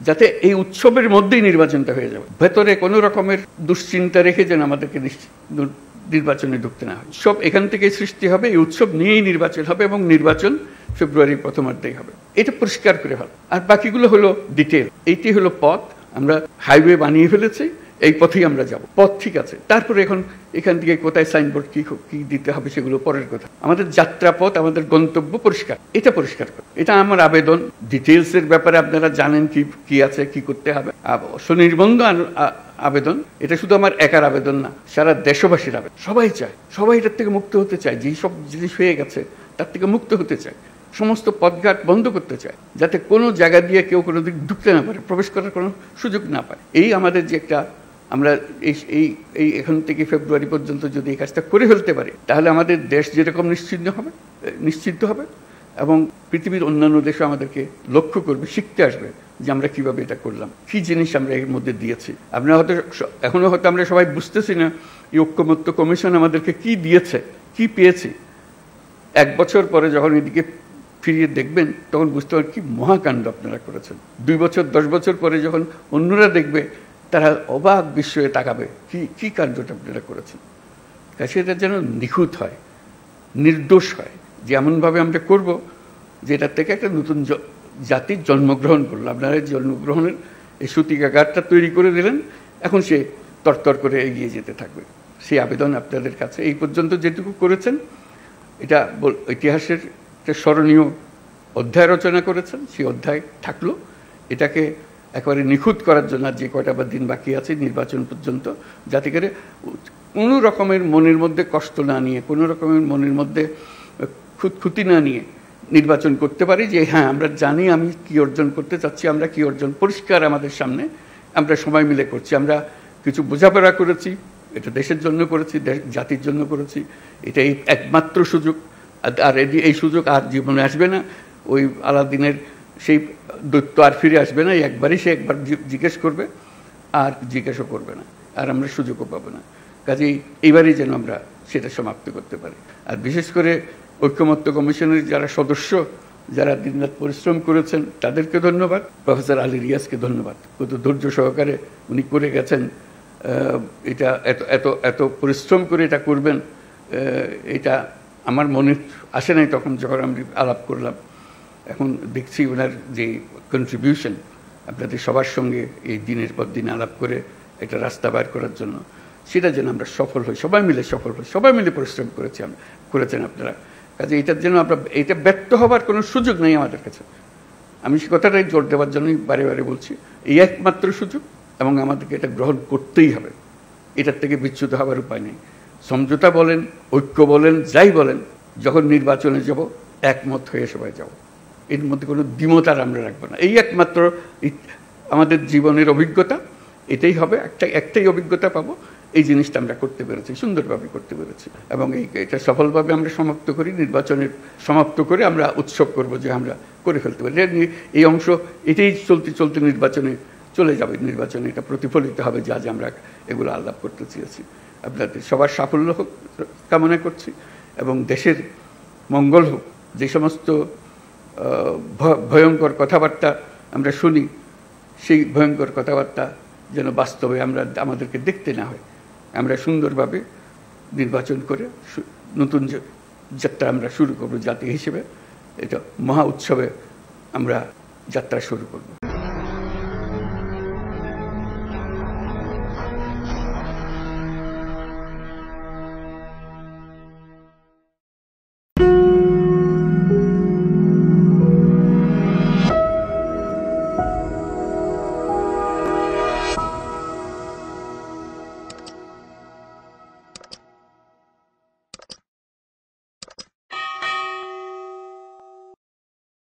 যাতে এই উৎসবের মধ্যেই নির্বাচনটা হয়ে যাবে, ভেতরে কোনো রকমের দুশ্চিন্তা রেখে যেন আমাদেরকে নির্বাচনে ঢুকতে না হয়। সব এখান থেকেই সৃষ্টি হবে, এই উৎসব নিয়েই নির্বাচন হবে এবং নির্বাচন ফেব্রুয়ারির প্রথমার্ধেই হবে। এটা পরিষ্কার করে ভালো, আর বাকিগুলো হলো ডিটেল। এইটি হলো পথ, আমরা হাইওয়ে বানিয়ে ফেলেছি, এই পথেই আমরা যাব। পথ ঠিক আছে, তারপরে এখন এখান থেকে কোথায় সাইনবোর্ড কি দিতে হবে সেগুলো পরের কথা। আমাদের যাত্রাপথ, আমাদের গন্তব্য পরিষ্কার, এটা পরিষ্কার করে, এটা আমার আবেদন। ডিটেলসের ব্যাপারে আপনারা জানেন কি আছে, কি করতে হবে। স্বনির্বন্ধ আবেদন, এটা শুধু আমার একার আবেদন না, সারা দেশবাসীর আবেদন। সবাই চায়, সবাই এটার থেকে মুক্ত হতে চায়, যেই সব জিনিস হয়ে গেছে তার থেকে মুক্ত হতে চায়। সমস্ত পথঘাট বন্ধ করতে চায়, যাতে কোনো জায়গা দিয়ে কেউ কোনো দিক ঢুকতে না পারে, প্রবেশ করার কোনো সুযোগ না পায়। এই আমাদের যে একটা, আমরা এই এখান থেকে ফেব্রুয়ারি পর্যন্ত যদি এই কাজটা করে ফেলতে পারি, তাহলে আমাদের দেশ যেরকম নিশ্চিন্ত হবে এবং পৃথিবীর অন্যান্য দেশও আমাদেরকে লক্ষ্য করবে, শিখতে আসবে যে আমরা কিভাবে এটা করলাম, কি জিনিস আমরা এর মধ্যে দিয়েছি। এখনো হয়তো আমরা সবাই বুঝতেছি না এই ঐক্যমত্য কমিশন আমাদেরকে কি দিয়েছে, কি পেয়েছি। 1 বছর পরে যখন এদিকে ফিরিয়ে দেখবেন তখন বুঝতে পারবেন কি মহাকাণ্ড আপনারা করেছেন। 2 বছর 10 বছর পরে যখন অন্যরা দেখবে, তারা অবাক বিস্ময়ে তাকাবে কি কাণ্ডটা আপনারা করেছেন। সেটা যেন নিখুঁত হয়, নির্দোষ হয়, যে এমনভাবে আমরা করব যেটার থেকে একটা নতুন জাতির জন্মগ্রহণ করলো। আপনারা জন্মগ্রহণের এই সূতিকাগারটা তৈরি করে দিলেন, এখন সে তরতর করে এগিয়ে যেতে থাকবে। সেই আবেদন আপনাদের কাছে। এই পর্যন্ত যেটুকু করেছেন, এটা ইতিহাসের একটা স্মরণীয় অধ্যায় রচনা করেছেন, সেই অধ্যায় থাকলো। এটাকে একেবারে নিখুঁত করার জন্য যে কয়টা বা দিন বাকি আছে নির্বাচন পর্যন্ত, যাতে করে কোনো রকমের মনের মধ্যে কষ্ট না নিয়ে, কোনো রকমের মনের মধ্যে খুঁতখুঁতি না নিয়ে নির্বাচন করতে পারি, যে হ্যাঁ আমরা জানি আমি কি অর্জন করতে চাচ্ছি, আমরা কি অর্জন পরিষ্কার আমাদের সামনে, আমরা সবাই মিলে করছি। আমরা কিছু বোঝাপড়া করেছি, এটা দেশের জন্য করেছি, জাতির জন্য করেছি। এটাই একমাত্র সুযোগ, আর এই সুযোগ আর জীবনে আসবে না। ওই আলাদিনের সেই দৈত্য আর ফিরে আসবে না। একবারই সে একবার জিজ্ঞেস করবে, আর জিজ্ঞেসও করবে না, আর আমরা সুযোগও পাবো না। কাজেই এইবারই যেন আমরা সেটা সমাপ্ত করতে পারি। আর বিশেষ করে ঐক্যমত্য কমিশনের যারা সদস্য, যারা দিনরাত পরিশ্রম করেছেন, তাদেরকে ধন্যবাদ। প্রফেসর আলী রিয়াজকে ধন্যবাদ, কত ধৈর্য সহকারে উনি করে গেছেন। এটা এত পরিশ্রম করে এটা করবেন, এটা আমার মনে আসে নাই তখন যখন আমি আলাপ করলাম। এখন দেখছি ওনার যে কন্ট্রিবিউশন আপনাদের সবার সঙ্গে এই দিনের পর দিন আলাপ করে একটা রাস্তা বার করার জন্য, সেটা যেন আমরা সফল হই, সবাই মিলে সফল হই। সবাই মিলে পরিশ্রম করেছেন আপনারা। কাজে এটার জন্য এটা ব্যর্থ হবার কোনো সুযোগ নেই আমাদের কাছে। আমি সে কথাটাই জোর দেওয়ার জন্যই বারে বারে বলছি, এই একমাত্র সুযোগ, এবং আমাদেরকে এটা গ্রহণ করতেই হবে। এটার থেকে বিচ্যুত হবার উপায় নেই। সমঝোতা বলেন, ঐক্য বলেন, যাই বলেন, যখন নির্বাচনে যাব একমত হয়ে সবাই যাব। এর মধ্যে কোনো দ্বিমত আর আমরা রাখবো না। এই একমাত্র আমাদের জীবনের অভিজ্ঞতা, এটাই হবে। একটাই অভিজ্ঞতা পাবো, এই জিনিসটা আমরা করতে পেরেছি, সুন্দরভাবে করতে পেরেছি। এবং এটা সফলভাবে আমরা সমাপ্ত করি, নির্বাচনের সমাপ্ত করে আমরা উৎসব করব যে আমরা করে ফেলতে পারি। এই অংশ এটাই চলতে নির্বাচনে চলে যাবে। নির্বাচনে এটা প্রতিফলিত হবে যে আজ আমরা এগুলো আলাপ করতে চেয়েছি। আপনাদের সবার সাফল্য হোক কামনা করছি, এবং দেশের মঙ্গল হোক। যে সমস্ত ভয়ঙ্কর কথাবার্তা আমরা শুনি, সেই ভয়ঙ্কর কথাবার্তা যেন বাস্তবে আমাদেরকে দেখতে না হয়। আমরা সুন্দরভাবে নির্বাচন করে নতুন যাত্রা আমরা শুরু করব জাতি হিসেবে। এটা মহা উৎসবে আমরা যাত্রা শুরু করব।